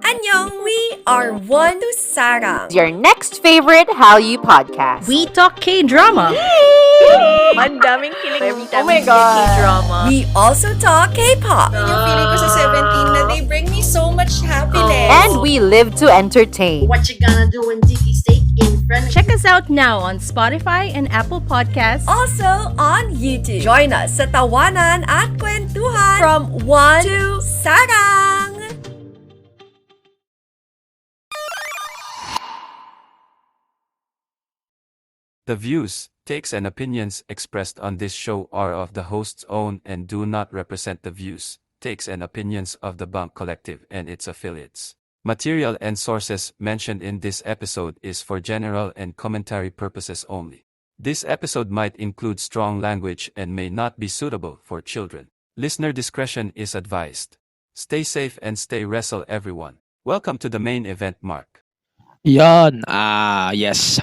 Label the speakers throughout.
Speaker 1: Annyeong! We are One to Sarang.
Speaker 2: Your next favorite Hallyu podcast.
Speaker 3: We talk K-drama.
Speaker 4: Ang daming kilig every time
Speaker 2: Oh my
Speaker 4: we
Speaker 2: God.
Speaker 4: see drama.
Speaker 1: We also talk K-pop.
Speaker 5: Yung feeling ko sa 17 na they bring me so much happiness.
Speaker 2: And we live to entertain.
Speaker 6: What you gonna do when Dicky steak in front of
Speaker 3: Check us out now on Spotify and Apple Podcasts.
Speaker 1: Also on YouTube. Join us sa Tawanan at Kwentuhan from One to Sarang.
Speaker 7: The views, takes and opinions expressed on this show are of the host's own and do not represent the views, takes and opinions of the Bunk Collective and its affiliates. Material and sources mentioned in this episode is for general and commentary purposes only. This episode might include strong language and may not be suitable for children. Listener discretion is advised. Stay safe and stay wrestle everyone. Welcome to the main event, Mark.
Speaker 8: Yon, yes.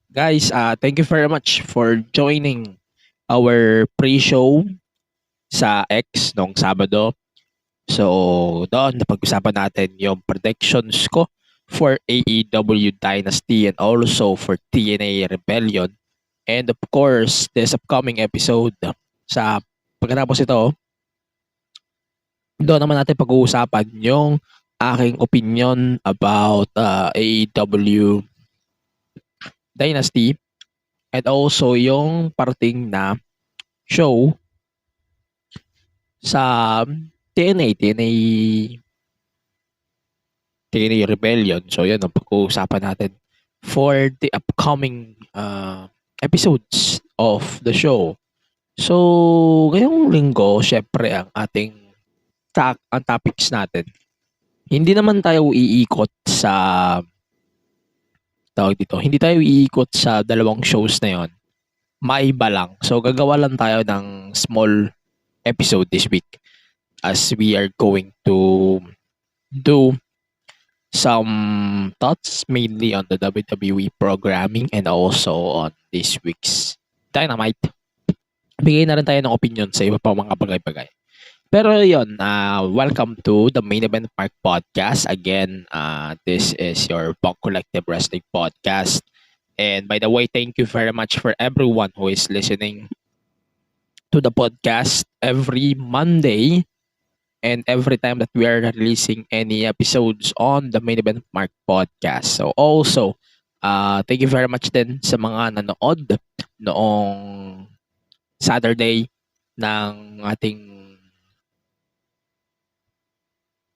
Speaker 8: Guys, thank you very much for joining our pre-show sa X nung Sabado. So, doon napag-usapan natin yung predictions ko for AEW Dynasty and also for TNA Rebellion. And of course, this upcoming episode sa pagkatapos ito, doon naman natin pag-uusapan yung aking opinion about AEW Dynasty and also yung parating na show sa TNA Rebellion. So yan ang pag-uusapan natin for the upcoming episodes of the show. So ngayong linggo, syempre ang ating ang topics natin. Hindi naman tayo iikot sa hindi tayo iikot sa dalawang shows na yon. Maiba lang. So gagawa lang tayo ng small episode this week as we are going to do some thoughts mainly on the WWE programming and also on this week's Dynamite. Bigay na rin tayo ng opinion sa iba pang mga bagay-bagay. Pero yun, welcome to the Main Event Mark Podcast. Again, this is your Bunk Collective Wrestling Podcast. And by the way, thank you very much for everyone who is listening to the podcast every Monday and every time that we are releasing any episodes on the Main Event Mark Podcast. So also, thank you very much din sa mga nanood noong Saturday ng ating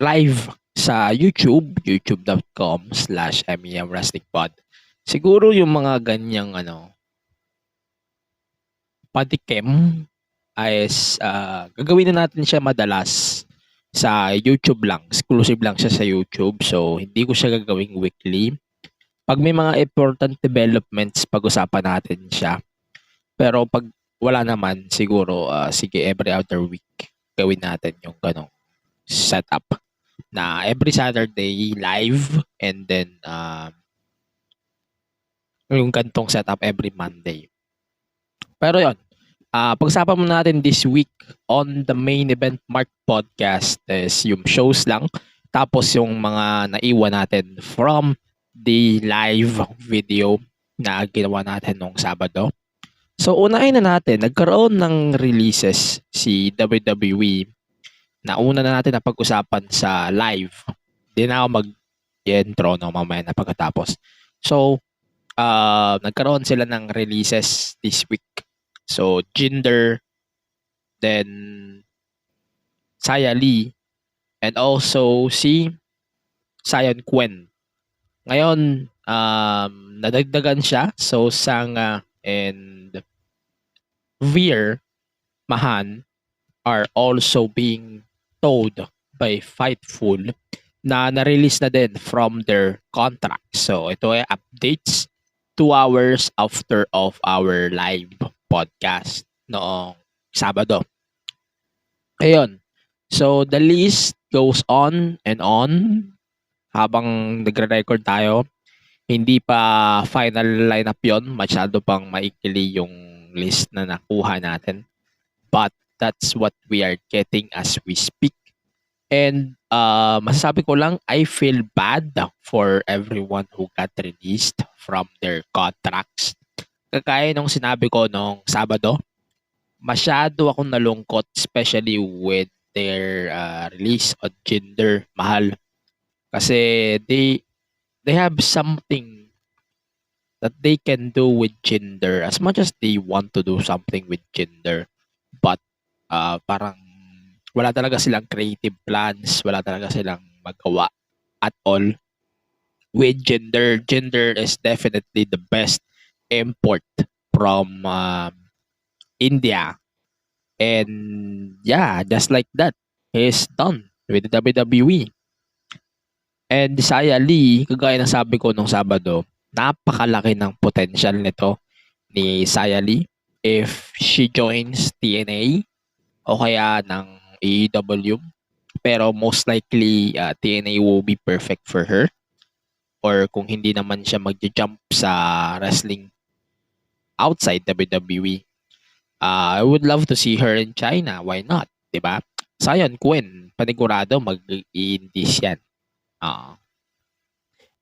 Speaker 8: live sa youtube.com/memwrestlingpod. Siguro yung mga ganyang patikim is gagawin na natin siya madalas sa YouTube lang. Exclusive lang siya sa YouTube. So, hindi ko siya gagawing weekly. Pag may mga important developments, pag-usapan natin siya. Pero pag wala naman, siguro, sige, every other week, gawin natin yung ganong setup na every Saturday live and then yung gantong setup every Monday. Pero yon, pag-usapan mo natin this week on the Main Event Mark Podcast is yung shows lang, tapos yung mga naiwan natin from the live video na ginawa natin nung Sabado. So unahin na natin, nagkaroon ng releases si WWE na una na natin na pag-usapan sa live. Hindi na ako mag-intro mamaya na pagkatapos. So, nagkaroon sila ng releases this week. So, Jinder, then Xia Li, and also si Sion Quen. Ngayon, nadagdagan siya. So, Sanga and Veer Mahan are also being told by Fightful na na-release na din from their contract. So, ito ay updates 2 hours after of our live podcast noong Sabado. Ayun. So, the list goes on and on habang nagre-record tayo. Hindi pa final lineup yon, masyado pang maikli yung list na nakuha natin. But that's what we are getting as we speak. And masasabi ko lang, I feel bad for everyone who got released from their contracts. Kagaya nung sinabi ko nung Sabado, masyado akong nalungkot, especially with their release on Jinder Mahal. Kasi they have something that they can do with Jinder as much as they want to do something with Jinder. But parang wala talaga silang creative plans, wala talaga silang magawa at all with Jinder. Jinder is definitely the best import from India. And yeah, just like that, he's done with the WWE. And Saya Lee, kagaya ng sabi ko nung Sabado, napakalaki ng potential nito ni Saya Lee if she joins TNA o kaya ng AEW. Pero most likely, TNA will be perfect for her. Or kung hindi naman siya mag-jump sa wrestling outside WWE, I would love to see her in China. Why not? Diba? Zion Quinn, panigurado mag-i-indies yan.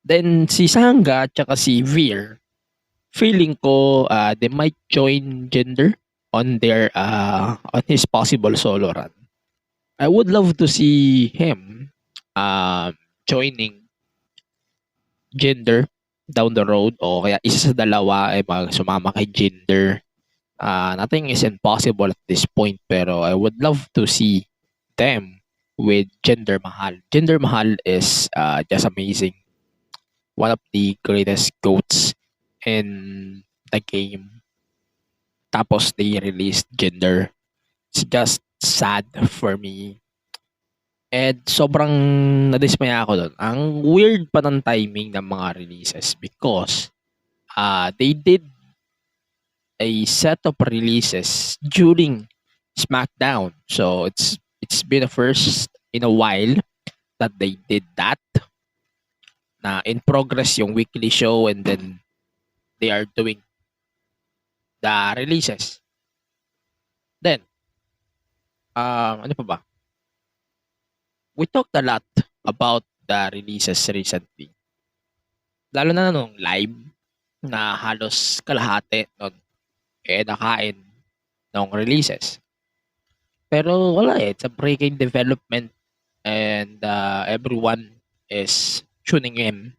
Speaker 8: Then si Sangha at saka si Veer, feeling ko they might join Jinder on their on his possible solo run. I would love to see him joining Jinder down the road o kaya isa sa dalawa ay sumama kay Jinder. Nothing is impossible at this point, pero I would love to see them with Jinder Mahal. Jinder Mahal is just amazing. One of the greatest GOATs in the game. Tapos they released Jinder. It's just sad for me. And sobrang nadismaya ako doon. Ang weird pa ng timing ng mga releases because they did a set of releases during SmackDown. So it's been a first in a while that they did that. Na in progress yung weekly show and then they are doing the releases. Then ano pa ba? We talked a lot about the releases recently. Lalo na nung live na halos kalahati nun nakain ng releases. Pero wala it's a breaking development and everyone is tuning in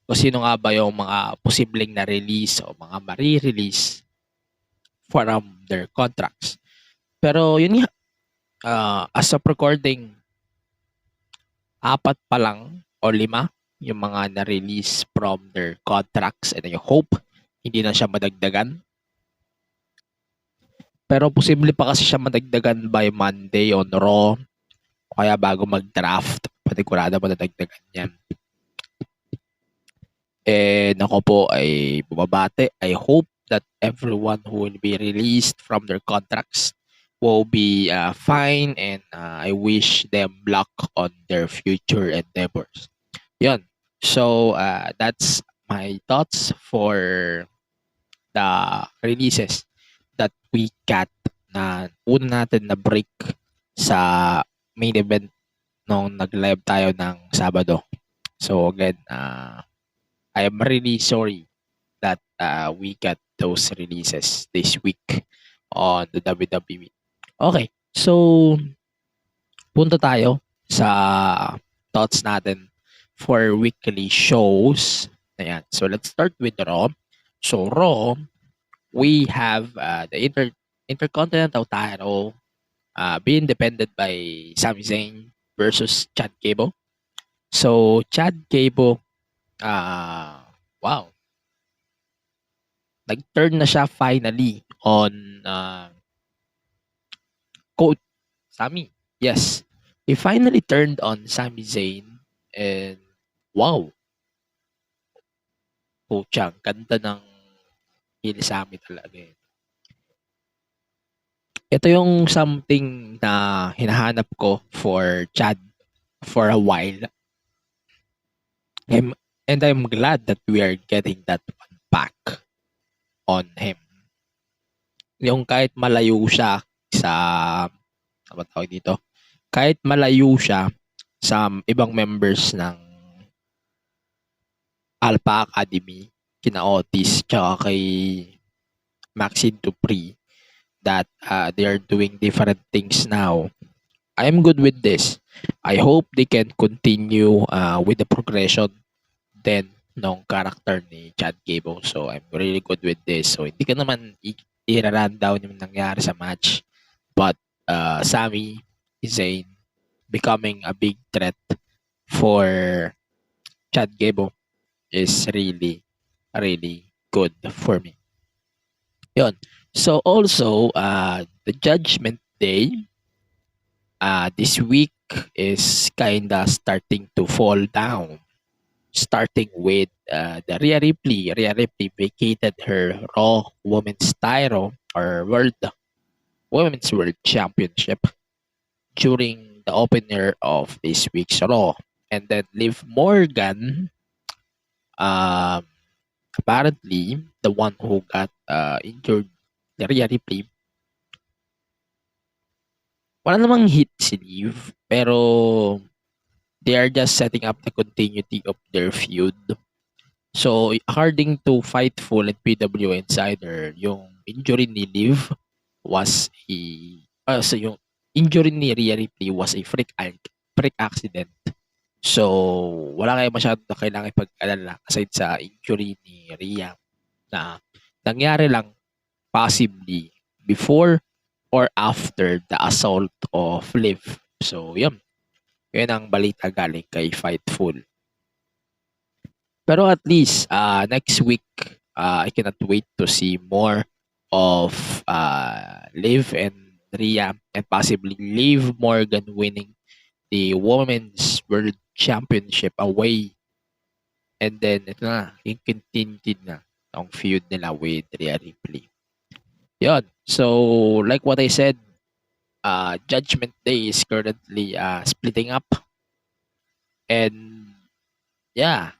Speaker 8: kung sino nga ba yung mga posibleng na release o mga mari-release from their contracts. Pero yun nga, as of recording, 4 pa lang o 5 yung mga na-release from their contracts and I hope hindi na siya madagdagan. Pero posible pa kasi siya madagdagan by Monday on Raw o kaya bago mag-draft, patigurado madadagdagan yan. And ako po ay bumabate. I hope that everyone who will be released from their contracts will be fine and I wish them luck on their future endeavors. Yun. So, that's my thoughts for the releases that we got na una natin na break sa main event nung nag-live tayo ng Sabado. So, again, I am really sorry that we got those releases this week on the WWE. Okay, so punta tayo sa thoughts natin for weekly shows. Ayan. So let's start with Raw. So Raw, we have the Intercontinental title being defended by Sami Zayn versus Chad Gable. So Chad Gable, wow, nag-turn na siya finally on Coach Sami. Yes, he finally turned on Sami Zayn and wow, pucha, ganda ng heel Sami talaga eh. Ito yung something na hinahanap ko for Chad for a while. And I'm glad that we are getting that one back on him. Yung kahit malayo siya sa, ano tawag dito? Kahit malayo siya some ibang members ng Alpha Academy, kina Otis, tsaka kay Maxine Dupree, that they are doing different things now. I am good with this. I hope they can continue with the progression then ng character ni Chad Gable. So, I'm really good with this. So, hindi ka naman i-run down yung nangyari sa match. But, Sami Zayn becoming a big threat for Chad Gable is really, really good for me. Yun. So, also, the Judgment Day, this week is kinda starting to fall down. Starting with the Rhea Ripley. Rhea Ripley vacated her Raw Women's title or Women's World Championship during the opener of this week's Raw. And then Liv Morgan, apparently the one who got injured, the Rhea Ripley, wala namang hit si Liv, pero they are just setting up the continuity of their feud. So, according to Fightful and PW Insider, yung injury ni Liv was yung injury ni Rhea Ripley was a freak accident. So, wala kayo masyado na kailangan ipag-alala aside sa injury ni Rhea na nangyari lang possibly before or after the assault of Liv. So, yun. Yun ang balita galing kay Fightful. Pero at least, next week, I cannot wait to see more of Liv and Rhea and possibly Liv Morgan winning the Women's World Championship away. And then, ito na, yung continued na ang feud nila with Rhea Ripley. Yun. So, like what I said, Judgment Day is currently splitting up. And, yeah,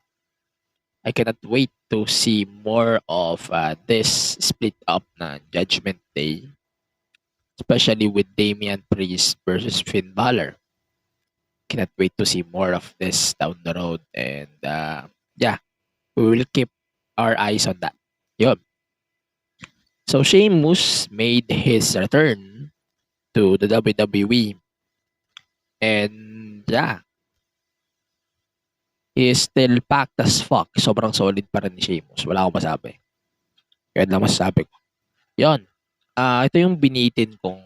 Speaker 8: I cannot wait to see more of this split up na Judgment Day. Especially with Damian Priest versus Finn Balor. Cannot wait to see more of this down the road. And, yeah, we will keep our eyes on that. Yun. So, Sheamus made his return to the WWE. And, yeah, he is still packed as fuck. Sobrang solid pa rin ni Sheamus. Wala akong masabi. Yan lang masasabi ko. Yun. Ito yung binitin kong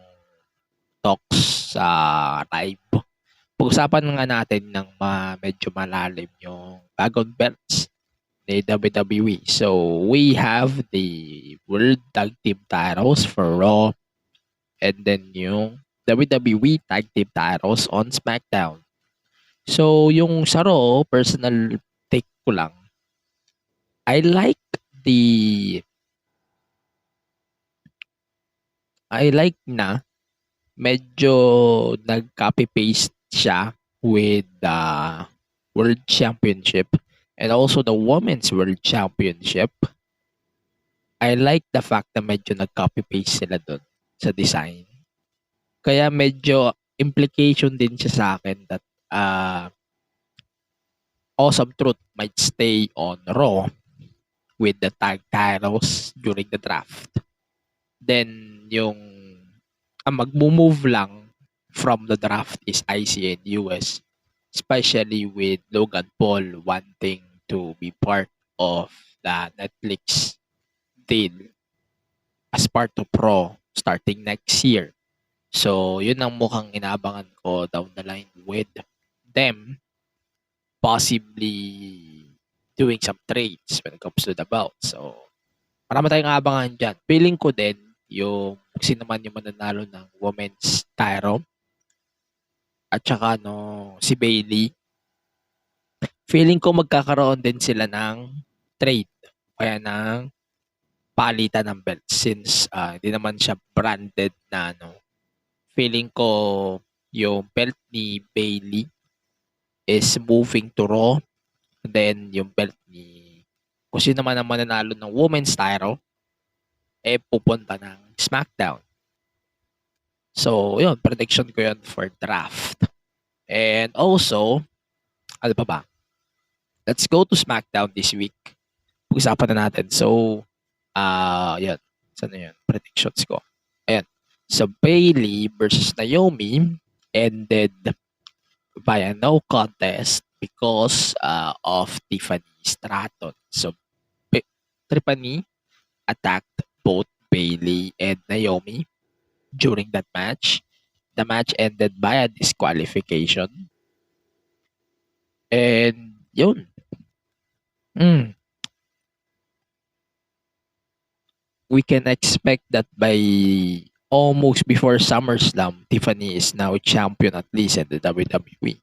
Speaker 8: talks sa live. Pag-usapan nga natin ng medyo malalim yung bagong belts ni WWE. So, we have the World Tag Team titles for Raw and then yung WWE Tag Team titles on SmackDown. So, yung sa Raw, personal take ko lang, I like na medyo nag-copy-paste siya with the World Championship and also the Women's World Championship. I like the fact na medyo nag-copy-paste sila doon sa design. Kaya medyo implication din siya sa akin that Awesome Truth might stay on Raw with the tag titles during the draft. Then, yung mag-move lang from the draft is IC and US, especially with Logan Paul wanting to be part of the Netflix deal as part of Raw starting next year. So, yun ang mukhang inaabangan ko down the line with them possibly doing some trades when it comes to the bout. So, marami tayong aabangan dyan. Feeling ko din yung sino man yung mananalo ng women's title at saka si Bayley. Feeling ko magkakaroon din sila ng trade kaya ng palitan ng belt since hindi naman siya branded na Feeling ko yung belt ni Bayley is moving to Raw. Then yung belt ni kung sino man ang mananalo ng women's title pupunta ng SmackDown. So, yun, prediction ko yun for draft. And also, ano pa ba? Let's go to SmackDown this week. Pag-usapan na natin. So, yan. Saan na yun? Predictions ko. Ayan. So, Bailey versus Naomi ended by a no contest because of Tiffany Stratton. So, Tiffany attacked both Bailey and Naomi during that match. The match ended by a disqualification. And yun. We can expect that by almost before SummerSlam, Tiffany is now champion at least in the WWE.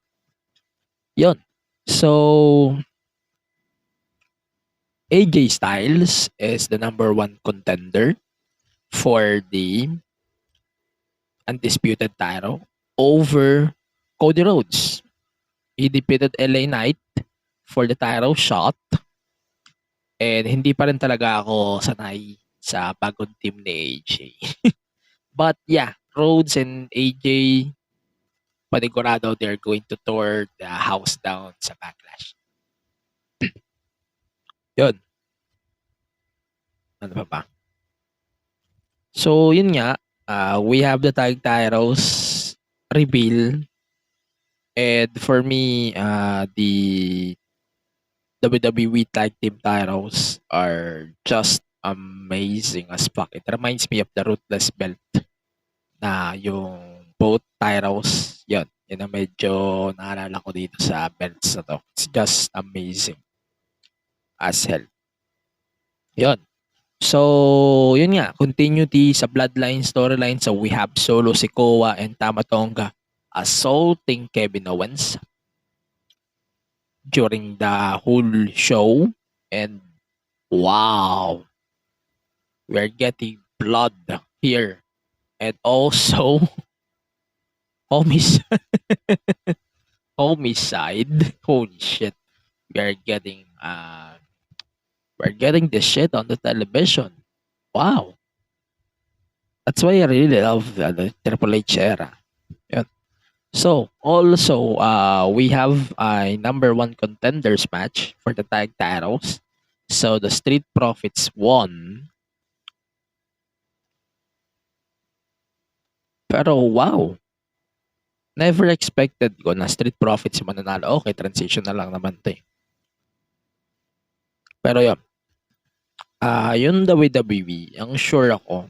Speaker 8: Yun. So, AJ Styles is the number 1 contender for the undisputed title over Cody Rhodes. He defeated LA Knight for the title shot. And hindi pa rin talaga ako sanay sa bagong team ni AJ. But yeah, Rhodes and AJ, panigurado they're going to tear the house down sa Backlash. Yun. Ano pa ba? So, yun nga. We have the tag titles reveal. And for me, the WWE tag team titles are just amazing as fuck. It reminds me of the Ruthless belt na yung both titles. Yun ang medyo naalala ko dito sa belts na to. It's just amazing as hell. Yun. So, yun nga. Continuity sa Bloodline storyline. So, we have Solo Sikoa and Tama Tonga assaulting Kevin Owens during the whole show. And wow, we're getting blood here. And also, homicide. Holy shit. We're getting the shit on the television. Wow. That's why I really love the Triple H era. Yun. So, also, we have a number 1 contenders match for the tag titles. So, the Street Profits won. Pero, wow. Never expected ko na Street Profits yung mananalo. Okay, transition na lang naman to eh. Pero yun. Yung WWE, ang sure ako,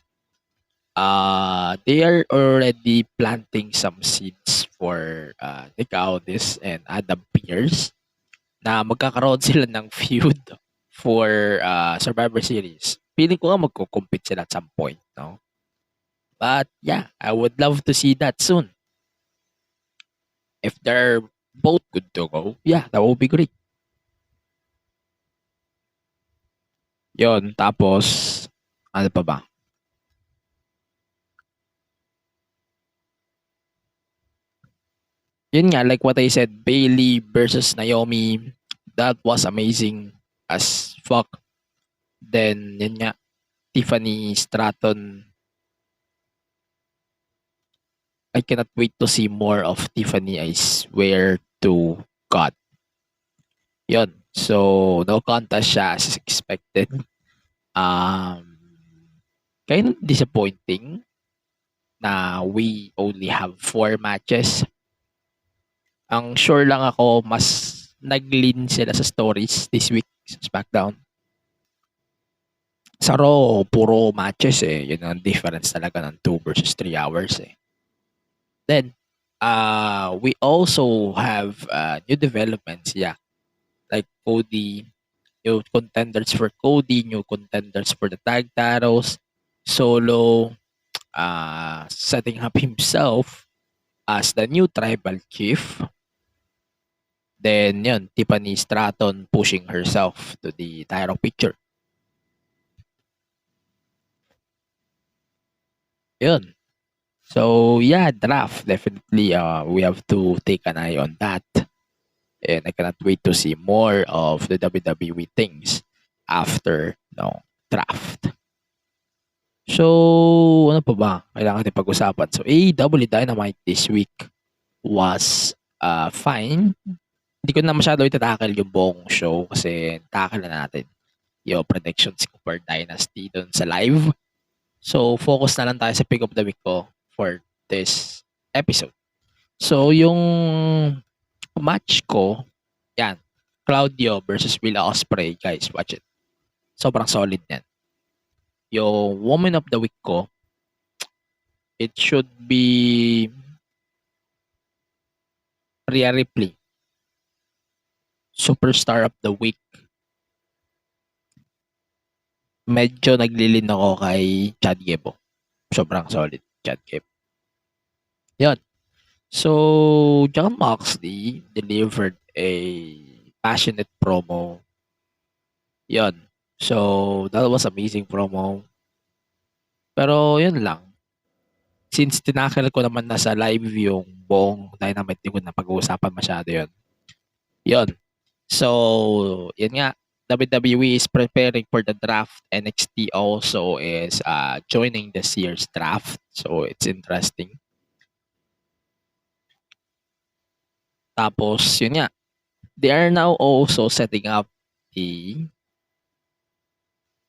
Speaker 8: they are already planting some seeds for Nick Aldis and Adam Pearce na magkakaroon sila ng feud for Survivor Series. Feeling ko nga magko-compete sila at some point, no? But yeah, I would love to see that soon. If they're both good to go, yeah, that would be great. Yon, tapos, ano pa ba? Yun nga, like what I said, Bailey versus Naomi, that was amazing as fuck. Then, yun nga, Tiffany Stratton, I cannot wait to see more of Tiffany, I swear to God. Yun. So, no contest siya as expected. Kind of disappointing na we only have 4 matches. Ang sure lang ako, mas nag-lean sila sa stories this week sa SmackDown. Sa Raw, puro matches eh. Yun ang difference talaga ng 2 versus 3 hours eh. Then, we also have new developments, yeah. Like Cody, new contenders for Cody, new contenders for the tag titles, Solo, setting up himself as the new tribal chief. Then, yun, Tiffany Stratton pushing herself to the title picture. Yun. So, yeah, draft. Definitely, we have to take an eye on that. And I cannot wait to see more of the WWE things after draft. So, ano pa ba? Kailangan natin pag-usapan. So, AEW Dynamite this week was fine. Hindi ko na masyado itatakal yung buong show kasi takal na natin yung predictions ko for Dynasty dun sa live. So, focus na lang tayo sa pick of the week ko for this episode. So, yung match ko, yan, Claudio versus Will Ospreay. Guys, watch it. Sobrang solid yan. Yung woman of the week ko, it should be Rhea Ripley. Superstar of the week. Medyo naglilin ako kay Chad Gable. Sobrang solid, Chad Gable. Yun. So, Jon Moxley delivered a passionate promo. Yun. So, that was amazing promo. Pero, yun lang. Since tinakil ko naman na sa live yung buong Dynamite, hindi ko na pag-uusapan masyado yun. Yun. So, yun nga. WWE is preparing for the draft. NXT also is joining this year's draft. So, it's interesting. Tapos, yun nga. They are now also setting up the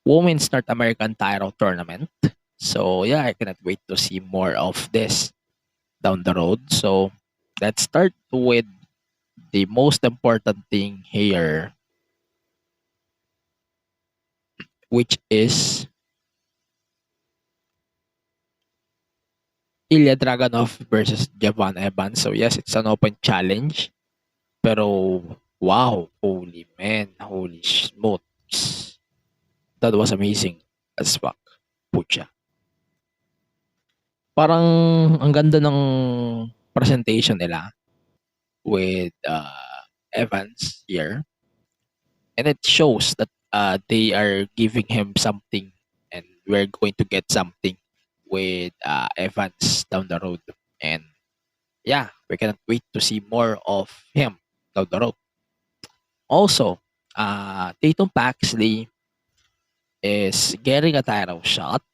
Speaker 8: Women's North American Title Tournament. So, yeah, I cannot wait to see more of this down the road. So, let's start with the most important thing here, which is Ilya Dragunov versus Javon Evans. So, yes, it's an open challenge. Pero, wow, holy smokes. That was amazing as fuck. Pucha. Parang ang ganda ng presentation nila with Evans here. And it shows that they are giving him something and we're going to get something with Evans down the road. And yeah, we cannot wait to see more of him down the road. Also, Tatum Paxley is getting a title shot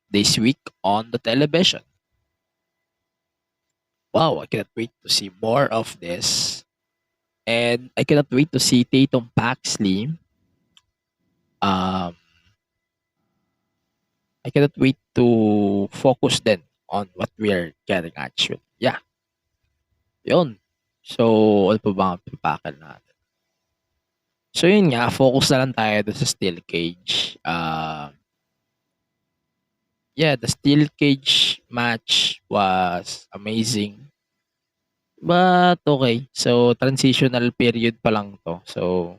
Speaker 8: this week on the television. Wow, I cannot wait to see more of this. And I cannot wait to see Tatum Paxley. I cannot wait to focus then on what we are getting actually. Yeah. Yun. So, ano pa ba ang pipakal natin? So, yun nga. Focus na lang tayo sa steel cage. Yeah, the steel cage match was amazing. But, okay. So, transitional period pa lang to. So,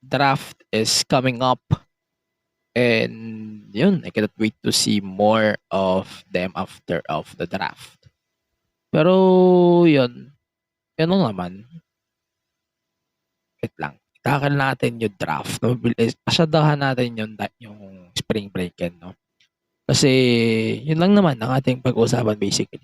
Speaker 8: draft is coming up. And, yun. I cannot wait to see more of them after of the draft. Pero, yun. Yun lang naman. Wait lang. Itakal natin yung draft. No? Pasyadahan natin yung spring break yan, no? Kasi, yun lang naman ang ating pag-uusapan basically.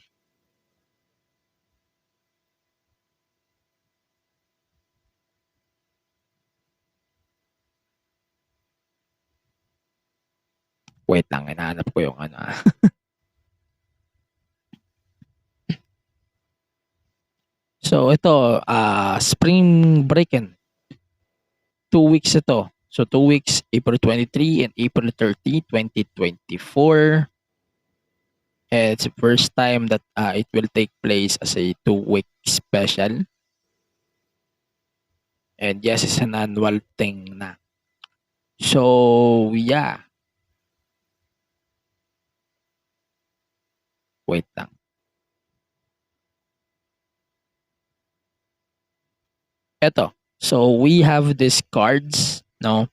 Speaker 8: Wait lang, hinahanap ko yung ano. So, ito, spring break-in. 2 weeks ito. So, 2 weeks, April 23 and April 30, 2024. And it's the first time that it will take place as a 2-week special. And yes, it's an annual thing na. So, yeah. Wait lang. Eto. So, we have these cards, no?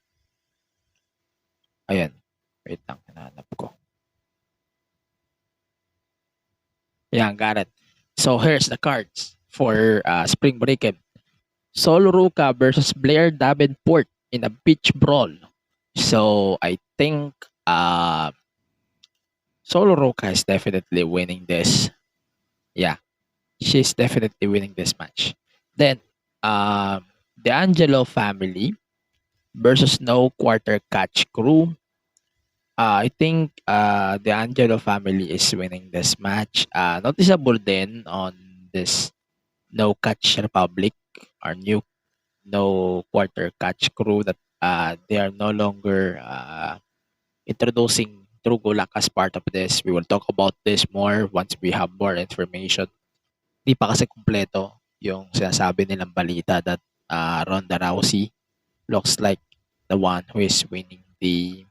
Speaker 8: Ayan. Wait lang, hinahanap ko. Ayan, got it. So, here's the cards for Spring Break-In. Sol Ruca versus Blair Davenport in a beach brawl. So, I think Sol Ruca is definitely winning this. Yeah. She's definitely winning this match. Then, the Angelo family versus No Quarter Catch Crew. I think the Angelo family is winning this match. Noticeable din on this No Catch Republic or new No Quarter Catch crew that they are no longer introducing True Gulak as part of this. We will talk about this more once we have more information. Di pa kasi kumpleto yung sinasabi nilang balita that Ronda Rousey looks like the one who is winning the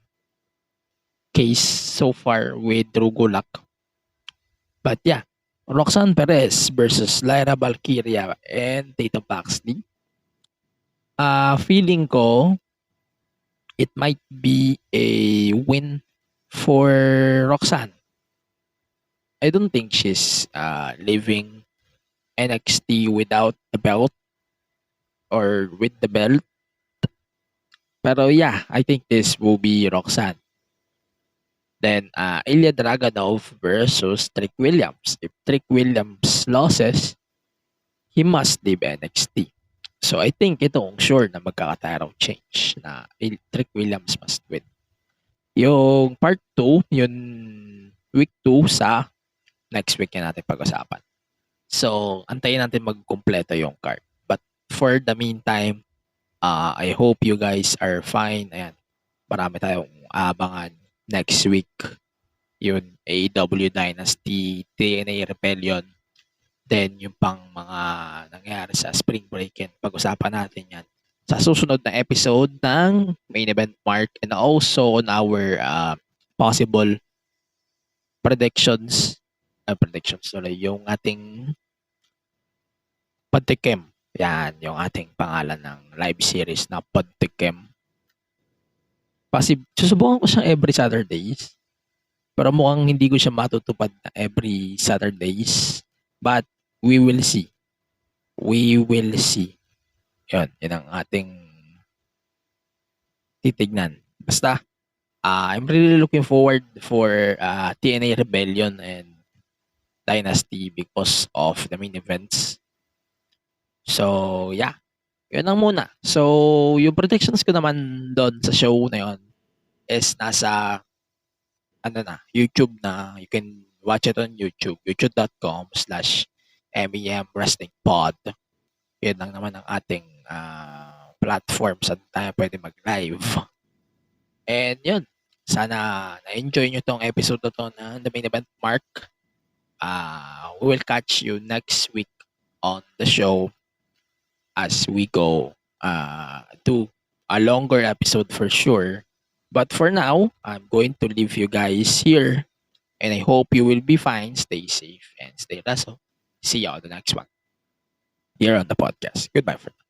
Speaker 8: case so far with True Gulak. But yeah, Roxanne Perez versus Lyra Valkyria and Tatum Paxley. Feeling ko it might be a win for Roxanne. I don't think she's leaving NXT without the belt or with the belt. Pero yeah, I think this will be Roxanne. Then Ilya Dragunov versus Trick Williams. If Trick Williams loses, he must leave NXT. So I think itong sure na magkaka-title change na Trick Williams must win. Yung part 2, yun week 2 sa next week na natin pag-usapan. So, antayin natin magkumpleto yung card. But for the meantime, I hope you guys are fine. Ayan, marami tayong abangan next week. Yun, AEW Dynasty, TNA Rebellion. Then, yung pang mga nangyari sa Spring Break. And pag-usapan natin yan sa susunod na episode ng Main Event Mark and also on our possible predictions yung ating Podtikem. Yan, yung ating pangalan ng live series na Podtikem. Kasi susubukan ko siyang every Saturdays. Pero mukhang hindi ko siya matutupad na every Saturdays. But we will see. We will see. Yun ang ating titignan. Basta, I'm really looking forward for TNA Rebellion and Dynasty because of the main events. So, yeah. Yun lang muna. So, yung predictions ko naman doon sa show na yun is nasa YouTube na. You can watch it on YouTube. youtube.com/MEM Wrestling Pod. Yun lang naman ang ating platform saan tayo pwede mag-live. And yun. Sana na-enjoy nyo tong episode na to na The Main Event Mark. We will catch you next week on the show as we go to a longer episode for sure. But for now, I'm going to leave you guys here. And I hope you will be fine. Stay safe and stay wrestle. See you on the next one. Here on the podcast. Goodbye for now.